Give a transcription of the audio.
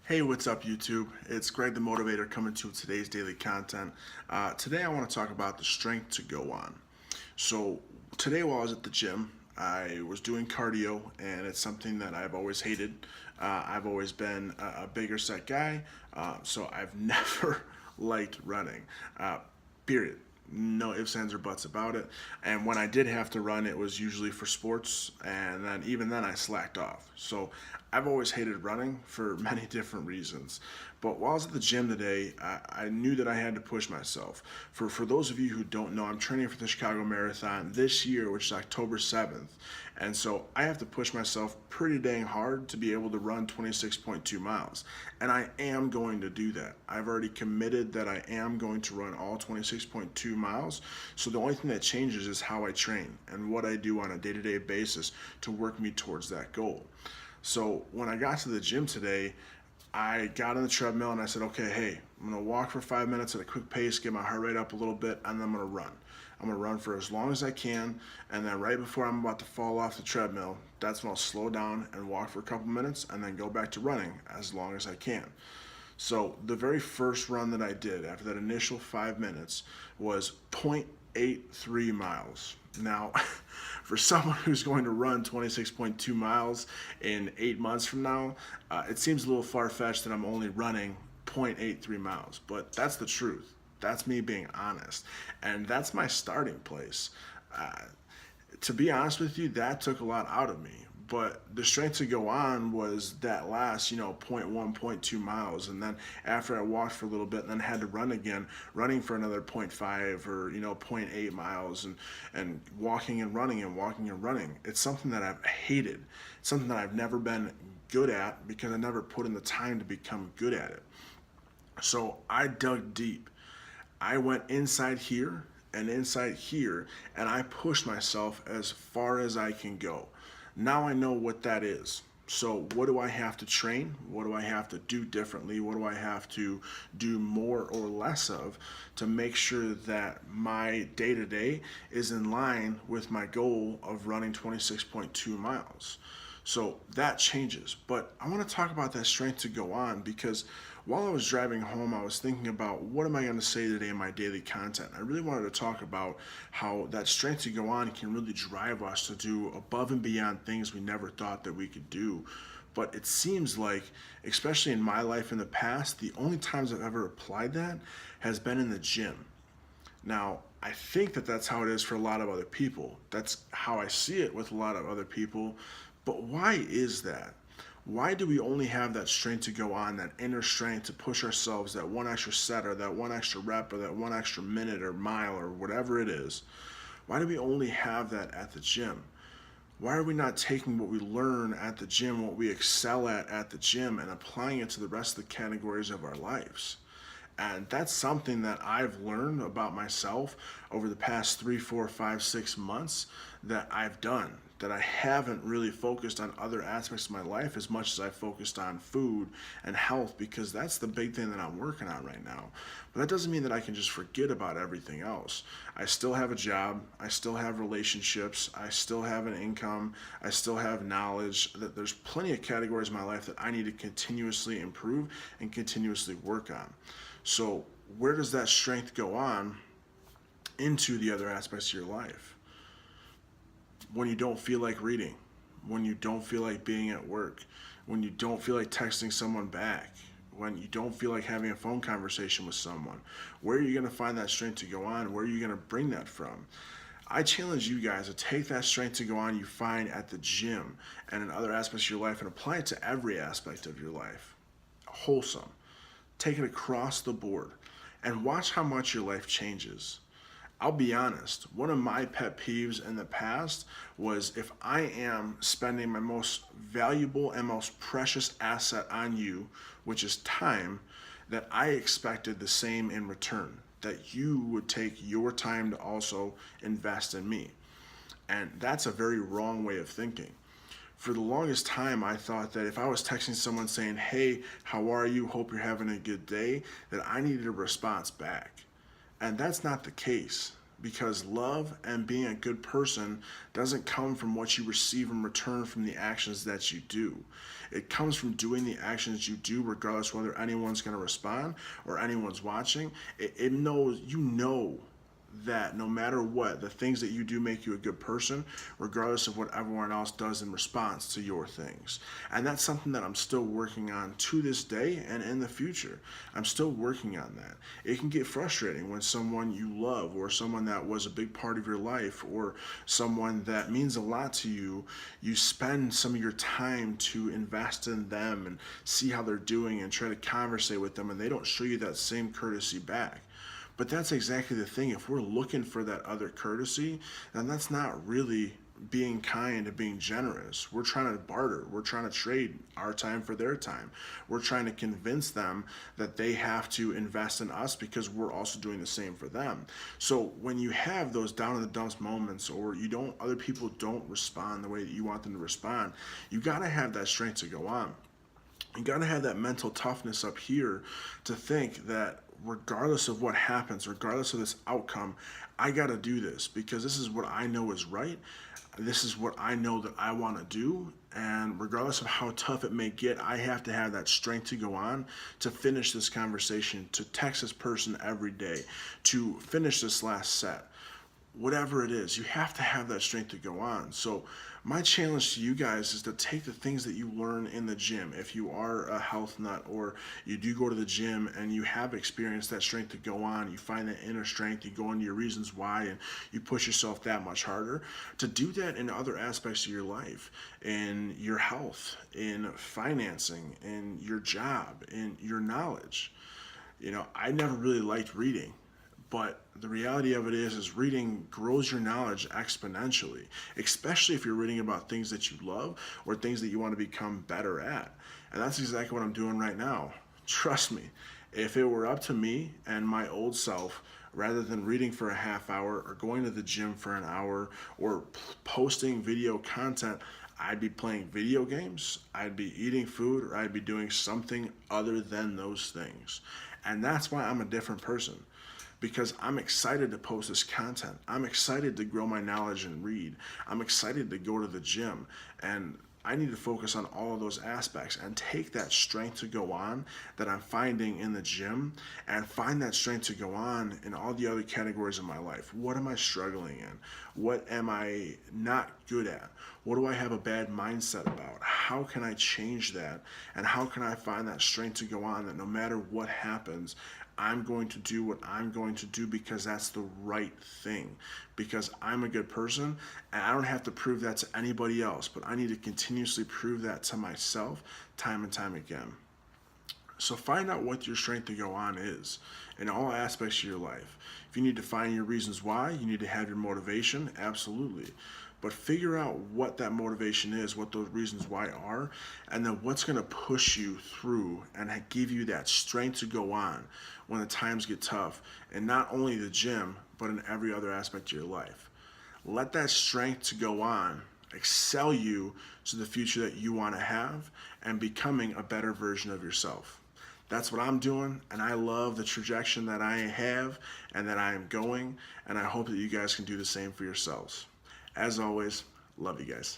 Hey, what's up, YouTube? It's Greg the Motivator coming to today's daily content. Today, I want to talk about the strength to go on. So, today, while I was at the gym, I was doing cardio, and it's something that I've always hated. I've always been a bigger set guy, so I've never liked running. Period. No ifs, ands, or buts about it. And when I did have to run, it was usually for sports, and then even then I slacked off. So I've always hated running for many different reasons. But while I was at the gym today, I knew that I had to push myself. For those of you who don't know, I'm training for the Chicago Marathon this year, which is October 7th. And so I have to push myself pretty dang hard to be able to run 26.2 miles. And I am going to do that. I've already committed that I am going to run all 26.2 miles. So the only thing that changes is how I train and what I do on a day-to-day basis to work me towards that goal. So when I got to the gym today, I got on the treadmill and I said, okay, hey, I'm gonna walk for 5 minutes at a quick pace, get my heart rate up a little bit, and then I'm gonna run. I'm gonna run for as long as I can, and then right before I'm about to fall off the treadmill, that's when I'll slow down and walk for a couple minutes and then go back to running as long as I can. So the very first run that I did after that initial 5 minutes was 0.83 miles. Now, for someone who's going to run 26.2 miles in 8 months from now, it seems a little far-fetched that I'm only running 0.83 miles, but that's the truth. That's me being honest, and that's my starting place. Uh, to be honest with you, that took a lot out of me. But the strength to go on was that last, zero point 0.1, zero point 0.2 miles. And then after I walked for a little bit and then had to run again, running for another zero point 0.5 or, zero point 0.8 miles and walking and running and walking and running. It's something that I've hated. It's something that I've never been good at because I never put in the time to become good at it. So I dug deep. I went inside here and inside here, and I pushed myself as far as I can go. Now I know what that is. So what do I have to train? What do I have to do differently? What do I have to do more or less of to make sure that my day-to-day is in line with my goal of running 26.2 miles? So that changes. But I want to talk about that strength to go on because while I was driving home, I was thinking about what am I going to say today in my daily content. I really wanted to talk about how that strength to go on can really drive us to do above and beyond things we never thought that we could do. But it seems like, especially in my life in the past, the only times I've ever applied that has been in the gym. Now, I think that that's how it is for a lot of other people. That's how I see it with a lot of other people. But why is that? Why do we only have that strength to go on, that inner strength to push ourselves, that one extra set or that one extra rep or that one extra minute or mile or whatever it is? Why do we only have that at the gym? Why are we not taking what we learn at the gym, what we excel at the gym, and applying it to the rest of the categories of our lives? And that's something that I've learned about myself over the past 3, 4, 5, 6 months that I've done. That I haven't really focused on other aspects of my life as much as I focused on food and health because that's the big thing that I'm working on right now. But that doesn't mean that I can just forget about everything else. I still have a job, I still have relationships, I still have an income, I still have knowledge. That there's plenty of categories in my life that I need to continuously improve and continuously work on. So where does that strength go on into the other aspects of your life? When you don't feel like reading, when you don't feel like being at work, when you don't feel like texting someone back, when you don't feel like having a phone conversation with someone, where are you going to find that strength to go on? Where are you going to bring that from? I challenge you guys to take that strength to go on you find at the gym and in other aspects of your life and apply it to every aspect of your life. Wholesome. Take it across the board and watch how much your life changes. I'll be honest, one of my pet peeves in the past was if I am spending my most valuable and most precious asset on you, which is time, that I expected the same in return, that you would take your time to also invest in me. And that's a very wrong way of thinking. For the longest time, I thought that if I was texting someone saying, hey, how are you? Hope you're having a good day, that I needed a response back. And that's not the case. because love and being a good person doesn't come from what you receive in return from the actions that you do. It comes from doing the actions you do regardless whether anyone's going to respond or anyone's watching. It knows, you know, that no matter what, the things that you do make you a good person, regardless of what everyone else does in response to your things. And that's something that I'm still working on to this day and in the future. I'm still working on that. It can get frustrating when someone you love or someone that was a big part of your life or someone that means a lot to you, you spend some of your time to invest in them and see how they're doing and try to conversate with them, and they don't show you that same courtesy back. But that's exactly the thing. If we're looking for that other courtesy, then that's not really being kind and being generous. We're trying to barter. We're trying to trade our time for their time. We're trying to convince them that they have to invest in us because we're also doing the same for them. So when you have those down in the dumps moments, or other people don't respond the way that you want them to respond, you got to have that strength to go on. You got to have that mental toughness up here to think that regardless of what happens, regardless of this outcome, I got to do this because this is what I know is right. This is what I know that I want to do. And regardless of how tough it may get, I have to have that strength to go on, to finish this conversation, to text this person every day, to finish this last set. Whatever it is, you have to have that strength to go on. So my challenge to you guys is to take the things that you learn in the gym. If you are a health nut or you do go to the gym and you have experienced that strength to go on, you find that inner strength, you go into your reasons why, and you push yourself that much harder, to do that in other aspects of your life, in your health, in financing, in your job, in your knowledge. I never really liked reading. But the reality of it is reading grows your knowledge exponentially, especially if you're reading about things that you love or things that you want to become better at. And that's exactly what I'm doing right now. Trust me, if it were up to me and my old self, rather than reading for a half hour or going to the gym for an hour or posting video content, I'd be playing video games, I'd be eating food, or I'd be doing something other than those things. And that's why I'm a different person, because I'm excited to post this content. I'm excited to grow my knowledge and read. I'm excited to go to the gym. And I need to focus on all of those aspects and take that strength to go on that I'm finding in the gym and find that strength to go on in all the other categories of my life. What am I struggling in? What am I not good at? What do I have a bad mindset about? How can I change that? And how can I find that strength to go on that no matter what happens, I'm going to do what I'm going to do because that's the right thing. Because I'm a good person and I don't have to prove that to anybody else, but I need to continuously prove that to myself time and time again. So find out what your strength to go on is in all aspects of your life. If you need to find your reasons why, you need to have your motivation, absolutely. But figure out what that motivation is, what those reasons why are, and then what's going to push you through and give you that strength to go on when the times get tough, and not only the gym, but in every other aspect of your life. Let that strength to go on excel you to the future that you want to have and becoming a better version of yourself. That's what I'm doing, and I love the trajectory that I have and that I am going, and I hope that you guys can do the same for yourselves. As always, love you guys.